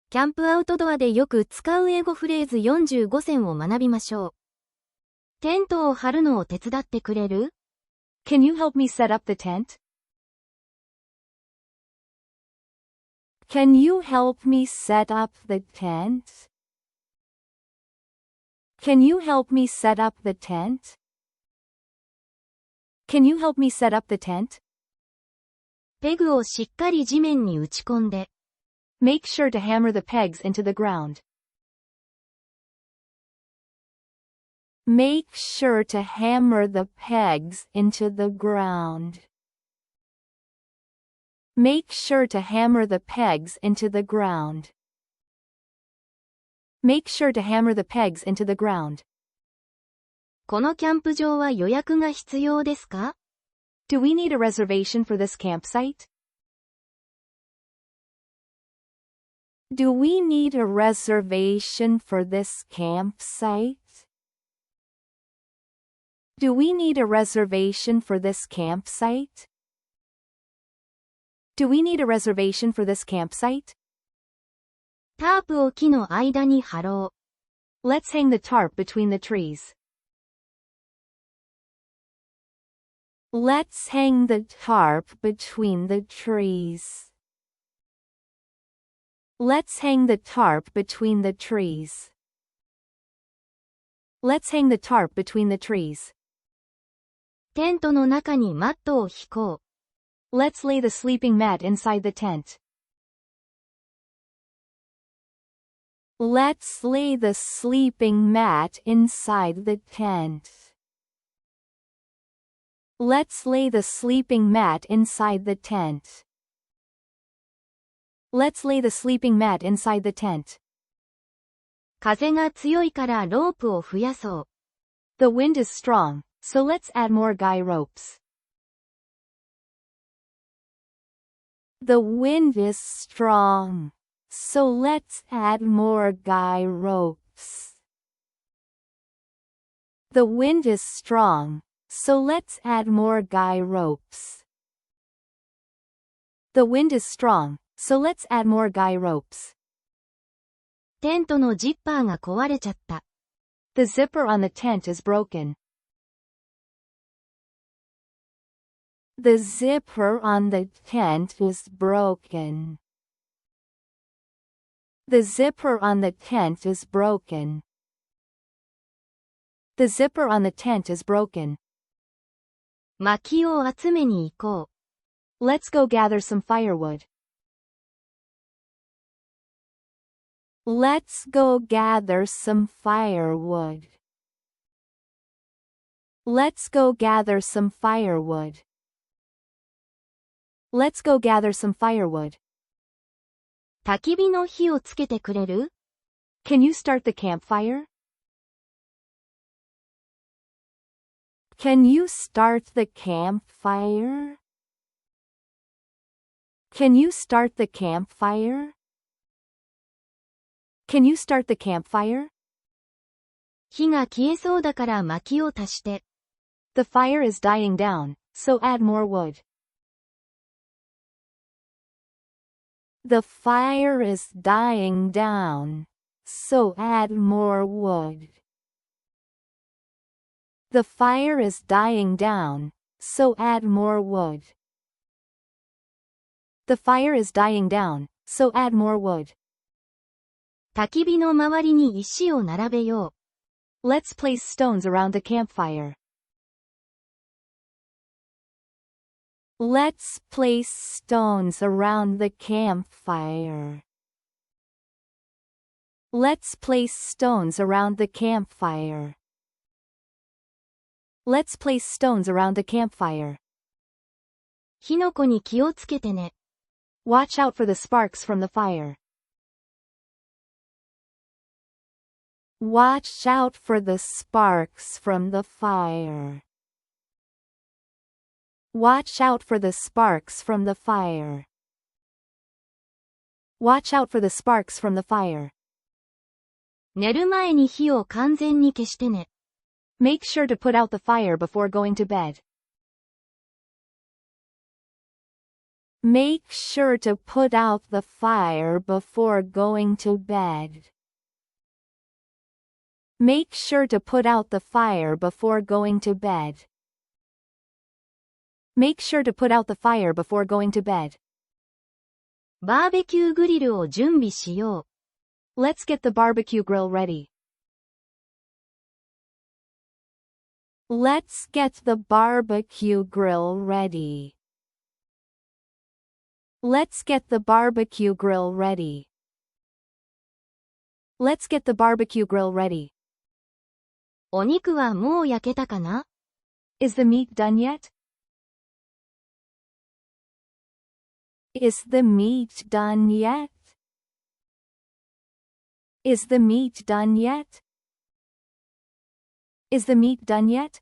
キャンプアウトドアでよく使う英語フレーズ45選を学びましょう。テントを張るのを手伝ってくれる？ Can you help me set up the tent? Can you help me set up the tent? Can you help me set up the tent? Can you help me set up the tent? ペグをしっかり地面に打ち込んで。Make sure to hammer the pegs into the ground. Make sure to hammer the pegs into the ground. Make sure to hammer the pegs into the ground. Make sure to hammer the pegs into the ground. このキャンプ場は予約が必要ですか？ Do we need a reservation for this campsite? Do we need a reservation for this campsite? Do we need a reservation for this campsite? Do we need a reservation for this campsite? タープを木の間に張ろう。Let's hang the tarp between the trees. Let's hang the tarp between the trees. Let's hang the tarp between the trees. Let's hang the tarp between the trees. テントの中にマットを敷こう。Let's lay the sleeping mat inside the tent. Let's lay the sleeping mat inside the tent. Let's lay the sleeping mat inside the tent. Let's lay the sleeping mat inside the tent. 風が強いからロープを増やそう。The wind is strong, so let's add more guy ropes. The wind is strong, so let's add more guy ropes. The wind is strong, so let's add more guy ropes. The wind is strong, so let's add more guy ropes. テントのジッパーが壊れちゃった。The zipper on the tent is broken. The zipper on the tent is broken. The zipper on the tent is broken. The zipper on the tent is broken. 薪を集めに行こう。Let's go gather some firewood. Let's go gather some firewood. Let's go gather some firewood. Let's go gather some firewood. 焚き火の火をつけてくれる？ Can you start the campfire? Can you start the campfire? Can you start the campfire? Can you start the campfire? 火が消えそうだから薪を足して。The fire is dying down, so add more wood. The fire is dying down, so add more wood. The fire is dying down, so add more wood. The fire is dying down, so add more wood. 焚き火の周りに石を並べよう。Let's place stones around the campfire. Let's place stones around the campfire. Let's place stones around the campfire. Let's place stones around the campfire. 火の粉に気をつけてね。Watch out for the sparks from the fire. Watch out for the sparks from the fire. Watch out for the sparks from the fire. Watch out for the sparks from the fire. 寝る前に火を完全に消してね。Make sure to put out the fire before going to bed. Make sure to put out the fire before going to bed. Make sure to put out the fire before going to bed. Make sure to put out the fire before going to bed. バーベキューグリルを準備しよう。Let's get the barbecue grill ready. Let's get the barbecue grill ready. Let's get the barbecue grill ready. Let's get the barbecue grill ready. お肉はもう焼けたかな？ Is the meat done yet? Is the meat done yet? Is the meat done yet? Is the meat done yet?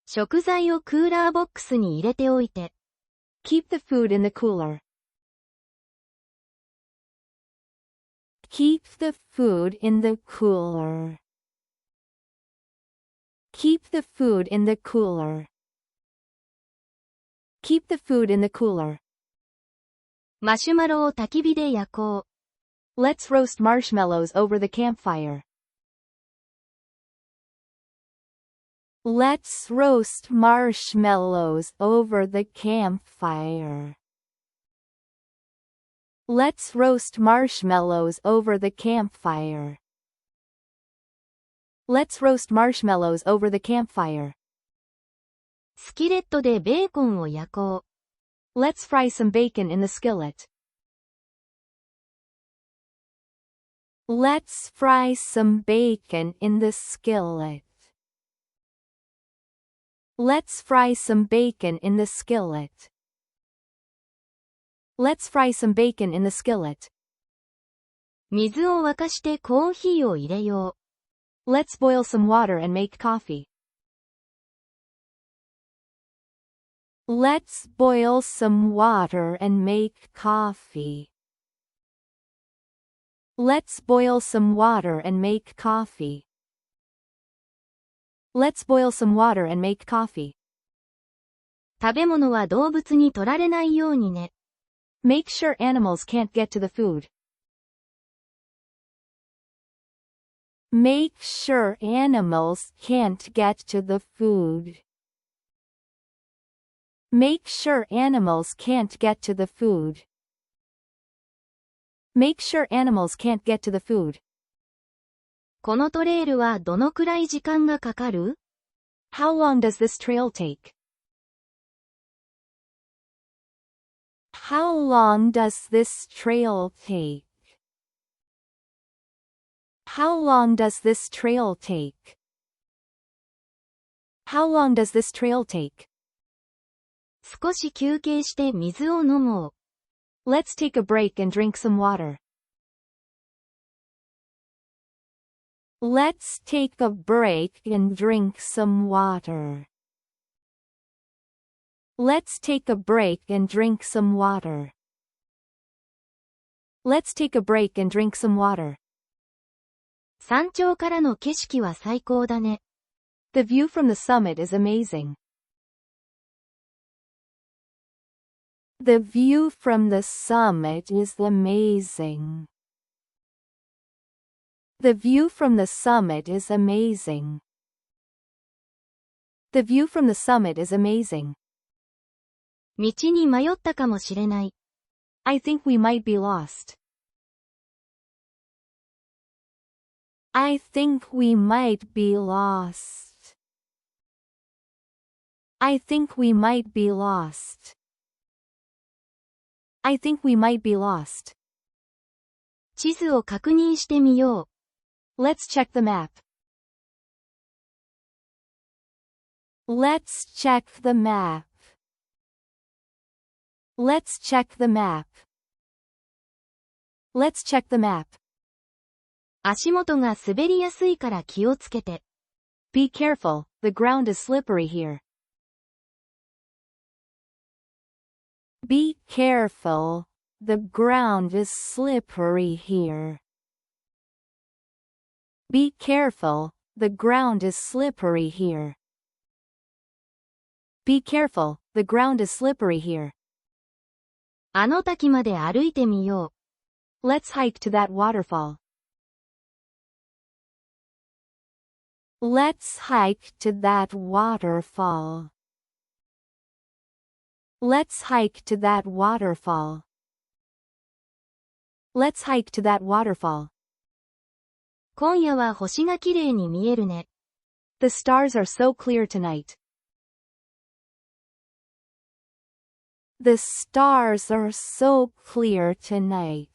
食材をクーラーボックスに入れておいて。Keep the food in the cooler. Keep the food in the cooler. Keep the food in the cooler. Keep the food in the cooler. マシュマロを焚き火で焼こう。Let's roast marshmallows over the campfire. Let's roast marshmallows over the campfire. Let's roast marshmallows over the campfire. Let's roast marshmallows over the campfire. スキレットでベーコンを焼こう。Let's fry some bacon in the skillet. Let's fry some bacon in the skillet. Let's fry some bacon in the skillet. Let's fry some bacon in the skillet. 水を沸かしてコーヒーを入れよう。Let's boil some water and make coffee. Let's boil some water and make coffee. Let's boil some water and make coffee. Let's boil some water and make coffee. 食べ物は動物に取られないようにね。Make sure animals can't get to the food. Make sure animals can't get to the food. Make sure animals can't get to the food. Make sure animals can't get to the food. このトレイルはどのくらい時間がかかる？ How long does this trail take? How long does this trail take? How long does this trail take? How long does this trail take? 少し休憩して水を飲もう。Let's take a break and drink some water. Let's take a break and drink some water. Let's take a break and drink some water. Let's take a break and drink some water. 山頂からの景色は最高だね。The view from the summit is amazing. The view from the summit is amazing. The view from the summit is amazing. The view from the summit is amazing. 道に迷ったかもしれない。I think we might be lost. I think we might be lost. I think we might be lost. I think we might be lost. 地図を確認してみよう。Let's check the map. Let's check the map. Let's check the map. Let's check the map. 足元が滑りやすいから気をつけて。Be careful, the ground is slippery here. Be careful, the ground is slippery here. Be careful, the ground is slippery here. Be careful, the ground is slippery here. あの滝まで歩いてみよう。Let's hike to that waterfall. Let's hike to that waterfall. Let's hike to that waterfall. Let's hike to that waterfall. 今夜は星が綺麗に見えるね。The stars are so clear tonight. The stars are so clear tonight.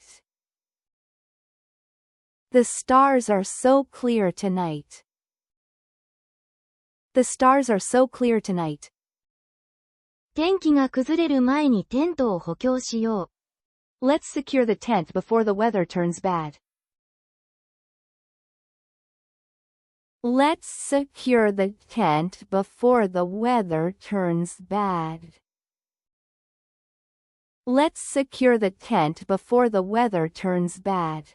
The stars are so clear tonight. The stars are so clear tonight. 天気が崩れる前にテントを補強しよう。Let's secure the tent before the weather turns bad. Let's secure the tent before the weather turns bad. Let's secure the tent before the weather turns bad.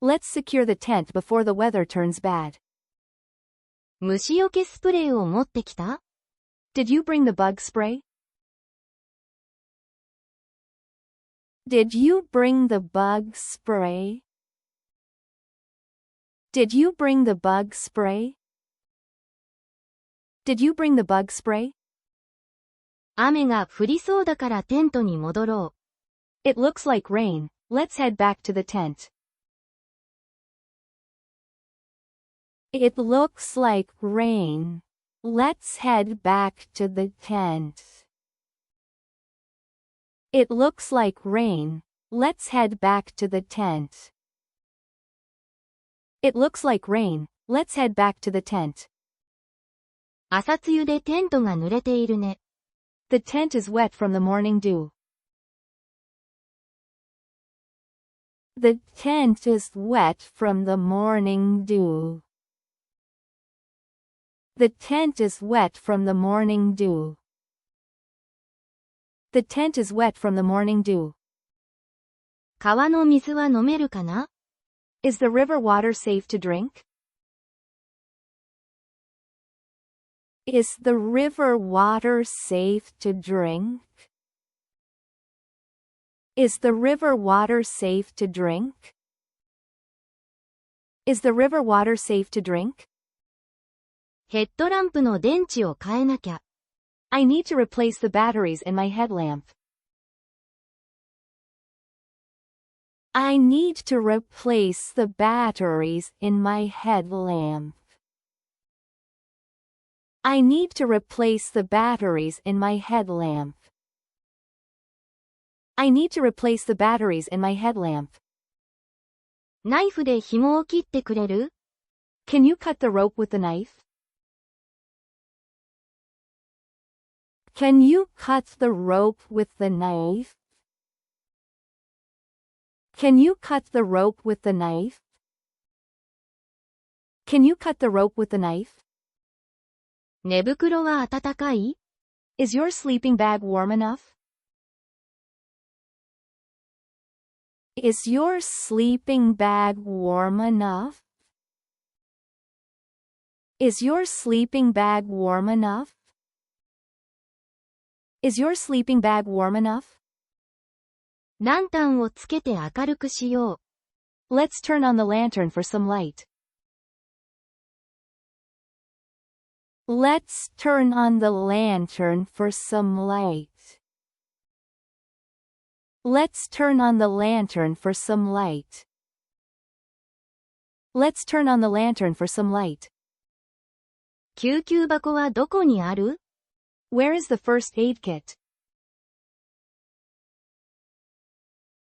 Let's secure the tent before the weather turns bad. 虫除けスプレーを持ってきた？ Did you bring the bug spray? Did you bring the bug spray? Did you bring the bug spray? Did you bring the bug spray? 雨が降りそうだからテントに戻ろう。It looks like rain. Let's head back to the tent. It looks like rain. Let's head back to the tent. It looks like rain. Let's head back to the tent. It looks like rain. Let's head back to the tent. 朝露でテントが濡れているね。The tent is wet from the morning dew. The tent is wet from the morning dew. The tent is wet from the morning dew. The tent is wet from the morning dew. 川の水は飲めるかな？ Is the river water safe to drink? Is the river water safe to drink? Is the river water safe to drink? Is the river water safe to drink? ヘッドランプの電池を変えなきゃ。I need to replace the batteries in my headlamp. I need to replace the batteries in my headlamp. I need to replace the batteries in my headlamp. I need to replace the batteries in my headlamp. ナイフで紐を切ってくれる？ Can you cut the rope with the knife? Can you cut the rope with the knife? Can you cut the rope with the knife? Can you cut the rope with the knife? 寝袋は暖かい？ Is your sleeping bag warm enough? Is your sleeping bag warm enough? Is your sleeping bag warm enough? Is your sleeping bag warm enough? ランタンをつけて明るくしよう。Let's turn on the lantern for some light. Let's turn on the lantern for some light. Let's turn on the lantern for some light. Let's turn on the lantern for some light. 救急箱はどこにある？ Where is the first aid kit?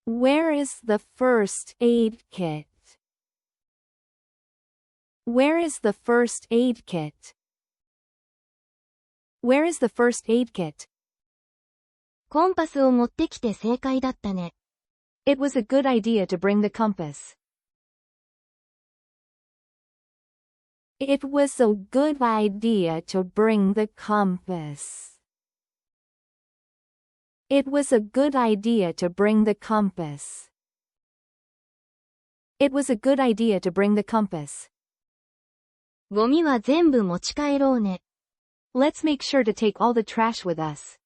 Where is the first aid kit? Where is the first aid kit? Where is the first aid kit? コンパスを持ってきて正解だったね。It was a good idea to bring the compass. It was a good idea to bring the compass. It was a good idea to bring the compass. It was a good idea to bring the compass. ゴミは全部持ち帰ろうね。Let's make sure to take all the trash with us.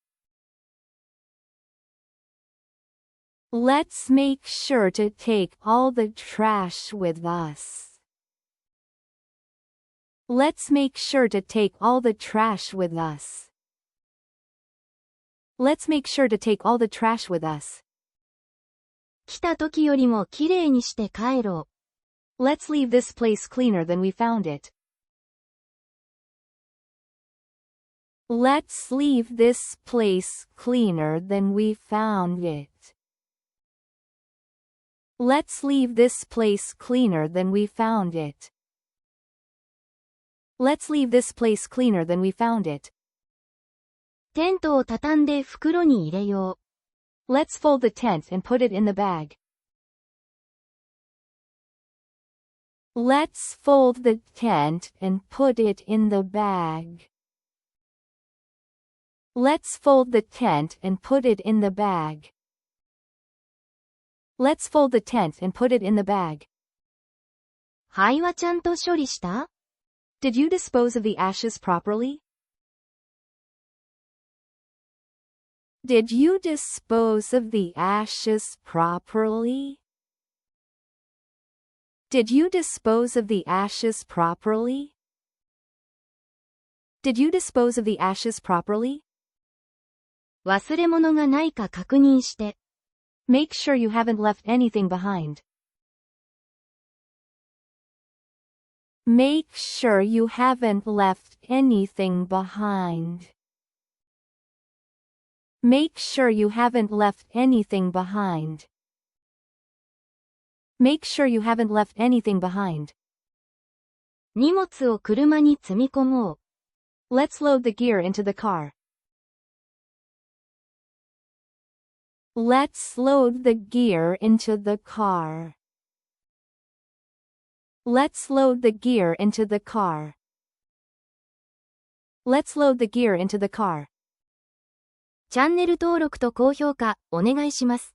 Let's make sure to take all the trash with us. Let's make sure to take all the trash with us. Let's make sure to take all the trash with us. 来た時よりもきれいにして帰ろう。Let's leave this place cleaner than we found it. Let's leave this place cleaner than we found it. Let's leave this place cleaner than we found it. Let's leave this place cleaner than we found it. テントを畳んで袋に入れよう。Let's fold the tent and put it in the bag. Let's fold the tent and put it in the bag. Let's fold the tent and put it in the bag. Let's fold the tent and put it in the bag. 灰はちゃんと処理した？ Did you dispose of the ashes properly? Did you dispose of the ashes properly? Did you dispose of the ashes properly? Did you dispose of the ashes properly? 忘れ物がないか確認して。Make sure you haven't left anything behind. Make sure you haven't left anything behind. Make sure you haven't left anything behind. Make sure you haven't left anything behind. 荷物を車に積み込もう。Let's load the gear into the car. Let's load the gear into the car. Let's load the gear into the car. Let's load the gear into the car. チャンネル登録と高評価、お願いします。